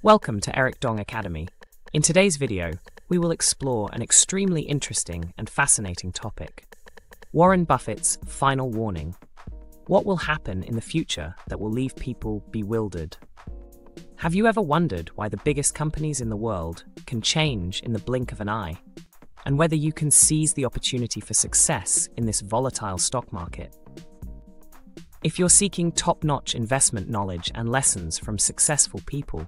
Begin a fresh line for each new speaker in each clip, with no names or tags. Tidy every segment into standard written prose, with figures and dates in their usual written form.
Welcome to Eric Dong Academy. In today's video, we will explore an extremely interesting and fascinating topic. Warren Buffett's final warning. What will happen in the future that will leave people bewildered? Have you ever wondered why the biggest companies in the world can change in the blink of an eye? And whether you can seize the opportunity for success in this volatile stock market? If you're seeking top-notch investment knowledge and lessons from successful people,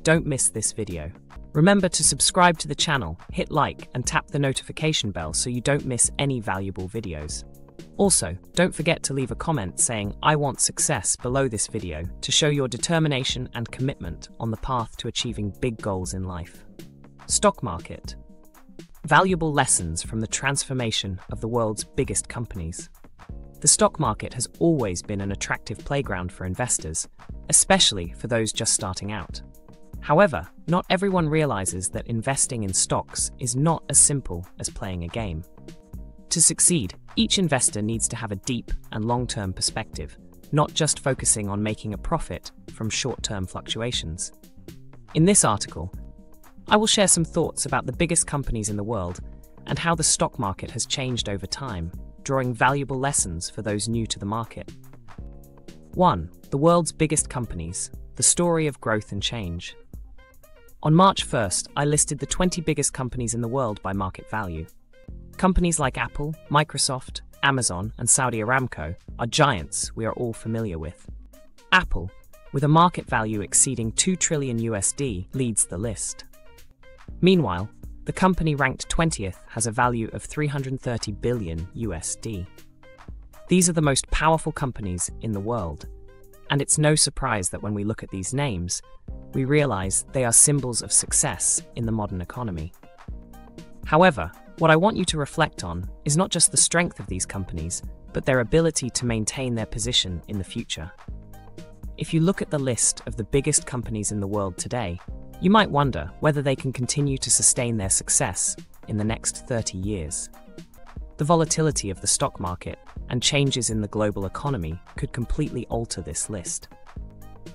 don't miss this video. Remember to subscribe to the channel, hit like, and tap the notification bell so you don't miss any valuable videos. Also, don't forget to leave a comment saying "I want success" below this video to show your determination and commitment on the path to achieving big goals in life. Stock market. Valuable lessons from the transformation of the world's biggest companies. The stock market has always been an attractive playground for investors, especially for those just starting out. However, not everyone realizes that investing in stocks is not as simple as playing a game. To succeed, each investor needs to have a deep and long-term perspective, not just focusing on making a profit from short-term fluctuations. In this article, I will share some thoughts about the biggest companies in the world and how the stock market has changed over time, drawing valuable lessons for those new to the market. 1. The world's biggest companies, the story of growth and change. On March 1st, I listed the 20 biggest companies in the world by market value. Companies like Apple, Microsoft, Amazon, and Saudi Aramco are giants we are all familiar with. Apple, with a market value exceeding $2 trillion USD, leads the list. Meanwhile, the company ranked 20th has a value of $330 billion USD. These are the most powerful companies in the world, and it's no surprise that when we look at these names, we realize they are symbols of success in the modern economy. However, what I want you to reflect on is not just the strength of these companies, but their ability to maintain their position in the future. If you look at the list of the biggest companies in the world today, you might wonder whether they can continue to sustain their success in the next 30 years. The volatility of the stock market and changes in the global economy could completely alter this list.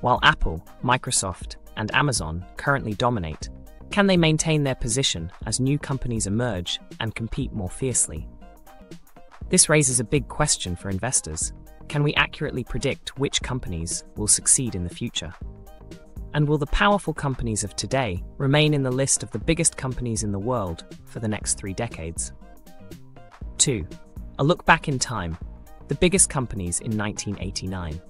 While Apple, Microsoft, and Amazon currently dominate, can they maintain their position as new companies emerge and compete more fiercely? This raises a big question for investors. Can we accurately predict which companies will succeed in the future? And will the powerful companies of today remain in the list of the biggest companies in the world for the next 3 decades? 2. A look back in time, the biggest companies in 1989.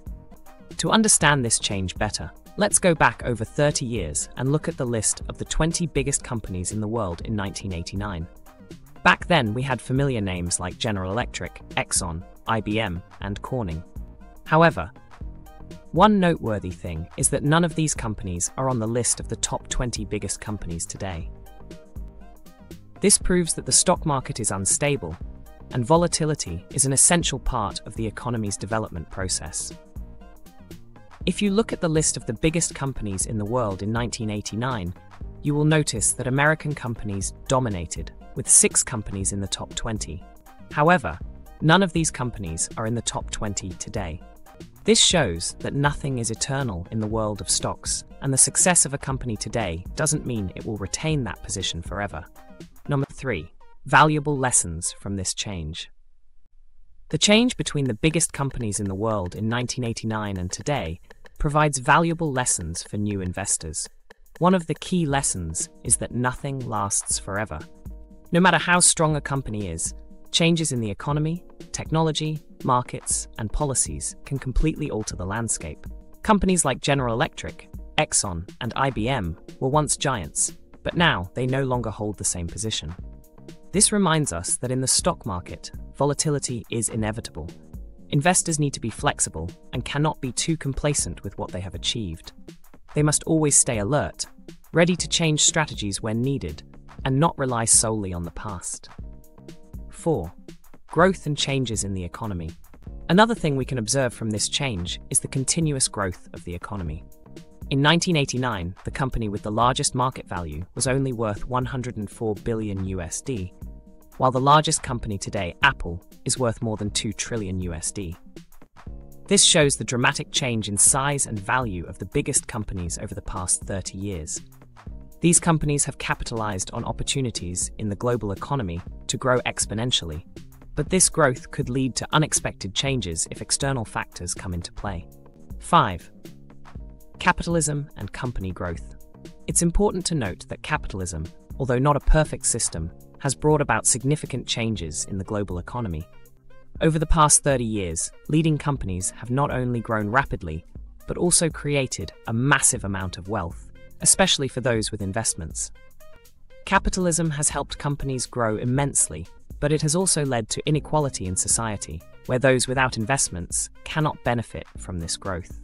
To understand this change better, let's go back over 30 years and look at the list of the 20 biggest companies in the world in 1989. Back then, we had familiar names like General Electric, Exxon, IBM, and Corning. However, one noteworthy thing is that none of these companies are on the list of the top 20 biggest companies today. This proves that the stock market is unstable, and volatility is an essential part of the economy's development process. If you look at the list of the biggest companies in the world in 1989, you will notice that American companies dominated, with 6 companies in the top 20. However, none of these companies are in the top 20 today. This shows that nothing is eternal in the world of stocks, and the success of a company today doesn't mean it will retain that position forever. Number 3. Valuable lessons from this change. The change between the biggest companies in the world in 1989 and today provides valuable lessons for new investors. One of the key lessons is that nothing lasts forever. No matter how strong a company is, changes in the economy, technology, markets, and policies can completely alter the landscape. Companies like General Electric, Exxon, and IBM were once giants, but now they no longer hold the same position. This reminds us that in the stock market, volatility is inevitable. Investors need to be flexible and cannot be too complacent with what they have achieved. They must always stay alert, ready to change strategies when needed, and not rely solely on the past. 4. Growth and changes in the economy. Another thing we can observe from this change is the continuous growth of the economy. In 1989, the company with the largest market value was only worth $104 billion USD, while the largest company today, Apple, is worth more than $2 trillion USD. This shows the dramatic change in size and value of the biggest companies over the past 30 years. These companies have capitalized on opportunities in the global economy to grow exponentially, but this growth could lead to unexpected changes if external factors come into play. 5. Capitalism and company growth. It's important to note that capitalism, although not a perfect system, has brought about significant changes in the global economy. Over the past 30 years, leading companies have not only grown rapidly, but also created a massive amount of wealth, especially for those with investments. Capitalism has helped companies grow immensely, but it has also led to inequality in society, where those without investments cannot benefit from this growth.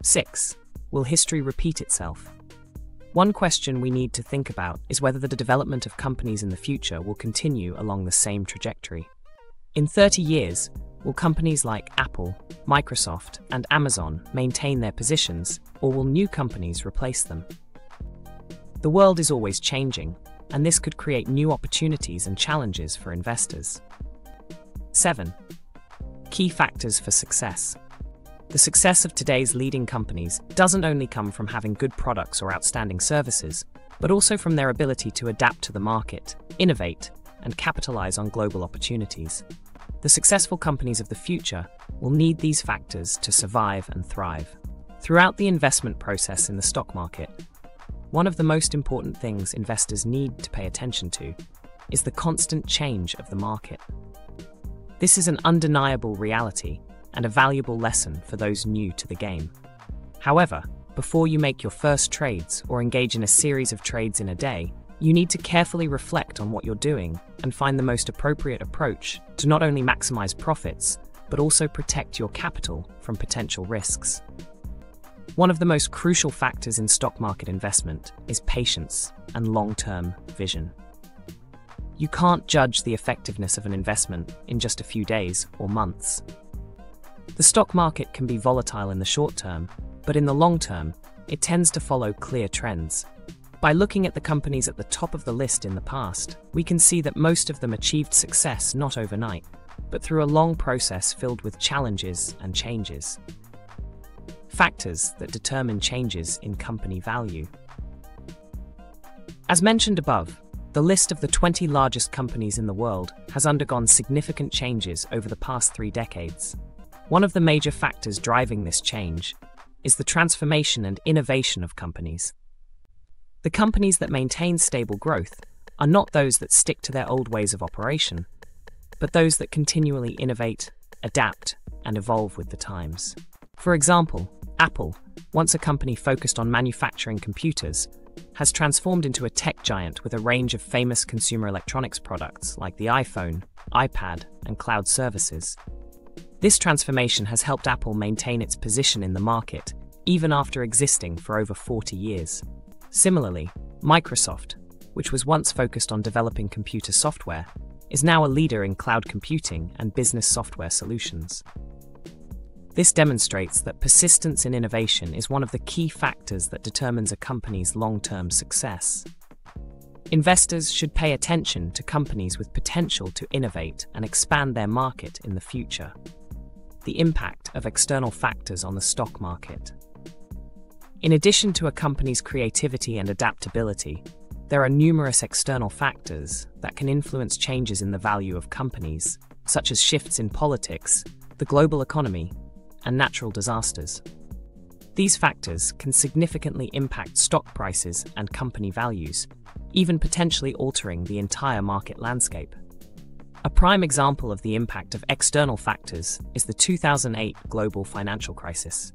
6. Will history repeat itself? One question we need to think about is whether the development of companies in the future will continue along the same trajectory. In 30 years, will companies like Apple, Microsoft, and Amazon maintain their positions, or will new companies replace them? The world is always changing, and this could create new opportunities and challenges for investors. 7. Key factors for success. The success of today's leading companies doesn't only come from having good products or outstanding services, but also from their ability to adapt to the market, innovate, and capitalize on global opportunities. The successful companies of the future will need these factors to survive and thrive. Throughout the investment process in the stock market, one of the most important things investors need to pay attention to is the constant change of the market. This is an undeniable reality and a valuable lesson for those new to the game. However, before you make your first trades or engage in a series of trades in a day, you need to carefully reflect on what you're doing and find the most appropriate approach to not only maximize profits, but also protect your capital from potential risks. One of the most crucial factors in stock market investment is patience and long-term vision. You can't judge the effectiveness of an investment in just a few days or months. The stock market can be volatile in the short term, but in the long term, it tends to follow clear trends. By looking at the companies at the top of the list in the past, we can see that most of them achieved success not overnight, but through a long process filled with challenges and changes. Factors that determine changes in company value. As mentioned above, the list of the 20 largest companies in the world has undergone significant changes over the past 3 decades. One of the major factors driving this change is the transformation and innovation of companies. The companies that maintain stable growth are not those that stick to their old ways of operation, but those that continually innovate, adapt, and evolve with the times. For example, Apple, once a company focused on manufacturing computers, has transformed into a tech giant with a range of famous consumer electronics products like the iPhone, iPad, and cloud services. This transformation has helped Apple maintain its position in the market, even after existing for over 40 years. Similarly, Microsoft, which was once focused on developing computer software, is now a leader in cloud computing and business software solutions. This demonstrates that persistence in innovation is one of the key factors that determines a company's long-term success. Investors should pay attention to companies with potential to innovate and expand their market in the future. The impact of external factors on the stock market. In addition to a company's creativity and adaptability, there are numerous external factors that can influence changes in the value of companies, such as shifts in politics, the global economy, and natural disasters. These factors can significantly impact stock prices and company values, even potentially altering the entire market landscape. A prime example of the impact of external factors is the 2008 global financial crisis.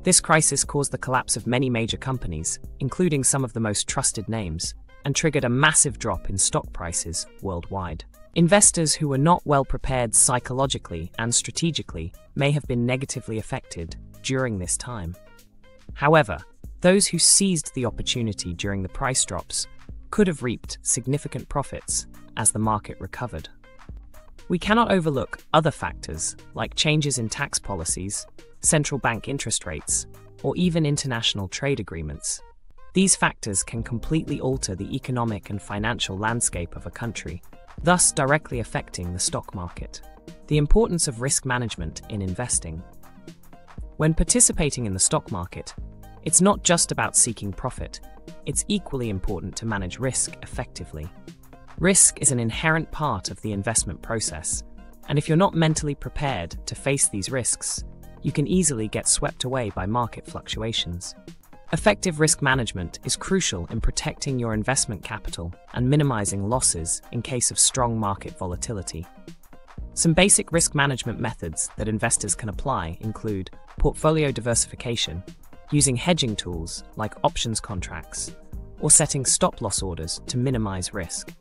This crisis caused the collapse of many major companies, including some of the most trusted names, and triggered a massive drop in stock prices worldwide. Investors who were not well prepared psychologically and strategically may have been negatively affected during this time. However, those who seized the opportunity during the price drops could have reaped significant profits as the market recovered. We cannot overlook other factors like changes in tax policies, central bank interest rates, or even international trade agreements. These factors can completely alter the economic and financial landscape of a country, thus directly affecting the stock market. The importance of risk management in investing. When participating in the stock market, it's not just about seeking profit, it's equally important to manage risk effectively. Risk is an inherent part of the investment process, and if you're not mentally prepared to face these risks, you can easily get swept away by market fluctuations. Effective risk management is crucial in protecting your investment capital and minimizing losses in case of strong market volatility. Some basic risk management methods that investors can apply include portfolio diversification, using hedging tools like options contracts, or setting stop-loss orders to minimize risk.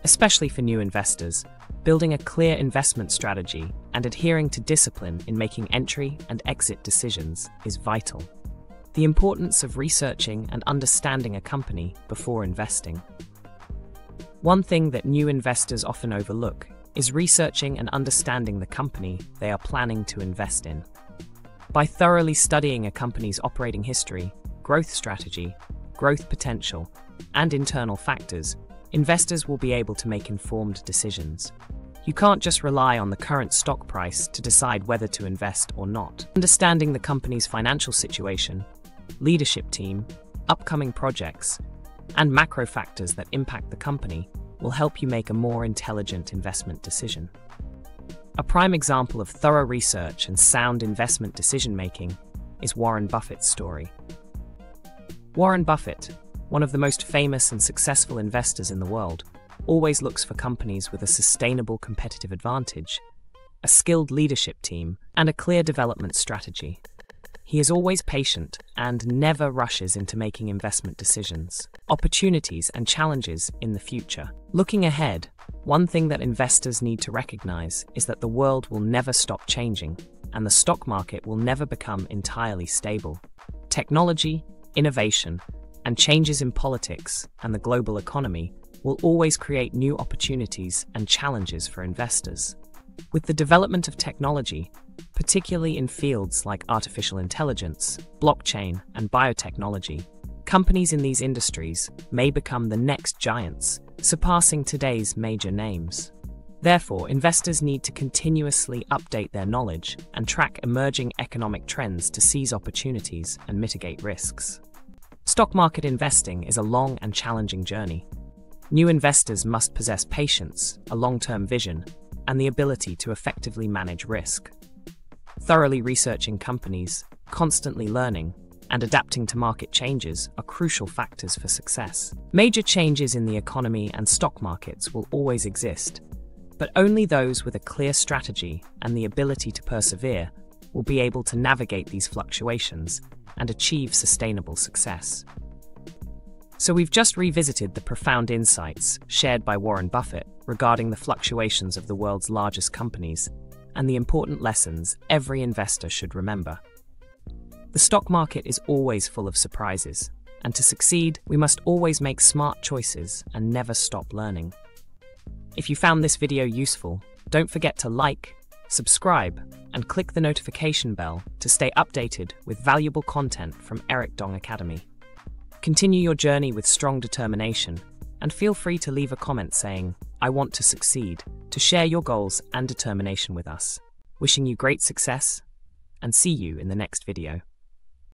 Especially for new investors, building a clear investment strategy and adhering to discipline in making entry and exit decisions is vital. The importance of researching and understanding a company before investing. One thing that new investors often overlook is researching and understanding the company they are planning to invest in. By thoroughly studying a company's operating history, growth strategy, growth potential, and internal factors, investors will be able to make informed decisions. You can't just rely on the current stock price to decide whether to invest or not. Understanding the company's financial situation, leadership team, upcoming projects, and macro factors that impact the company will help you make a more intelligent investment decision. A prime example of thorough research and sound investment decision-making is Warren Buffett's story. Warren Buffett, one of the most famous and successful investors in the world, always looks for companies with a sustainable competitive advantage, a skilled leadership team, and a clear development strategy. He is always patient and never rushes into making investment decisions, opportunities, and challenges in the future. Looking ahead, one thing that investors need to recognize is that the world will never stop changing, and the stock market will never become entirely stable. Technology, innovation, and changes in politics and the global economy will always create new opportunities and challenges for investors. With the development of technology, particularly in fields like artificial intelligence, blockchain, and biotechnology, companies in these industries may become the next giants, surpassing today's major names. Therefore, investors need to continuously update their knowledge and track emerging economic trends to seize opportunities and mitigate risks. Stock market investing is a long and challenging journey. New investors must possess patience, a long-term vision, and the ability to effectively manage risk. Thoroughly researching companies, constantly learning, and adapting to market changes are crucial factors for success. Major changes in the economy and stock markets will always exist, but only those with a clear strategy and the ability to persevere will be able to navigate these fluctuations and achieve sustainable success. So we've just revisited the profound insights shared by Warren Buffett regarding the fluctuations of the world's largest companies and the important lessons every investor should remember. The stock market is always full of surprises, and to succeed, we must always make smart choices and never stop learning. If you found this video useful, don't forget to like, subscribe, and click the notification bell to stay updated with valuable content from Eric Dong Academy. Continue your journey with strong determination, and feel free to leave a comment saying, "I want to succeed," to share your goals and determination with us. Wishing you great success, and see you in the next video.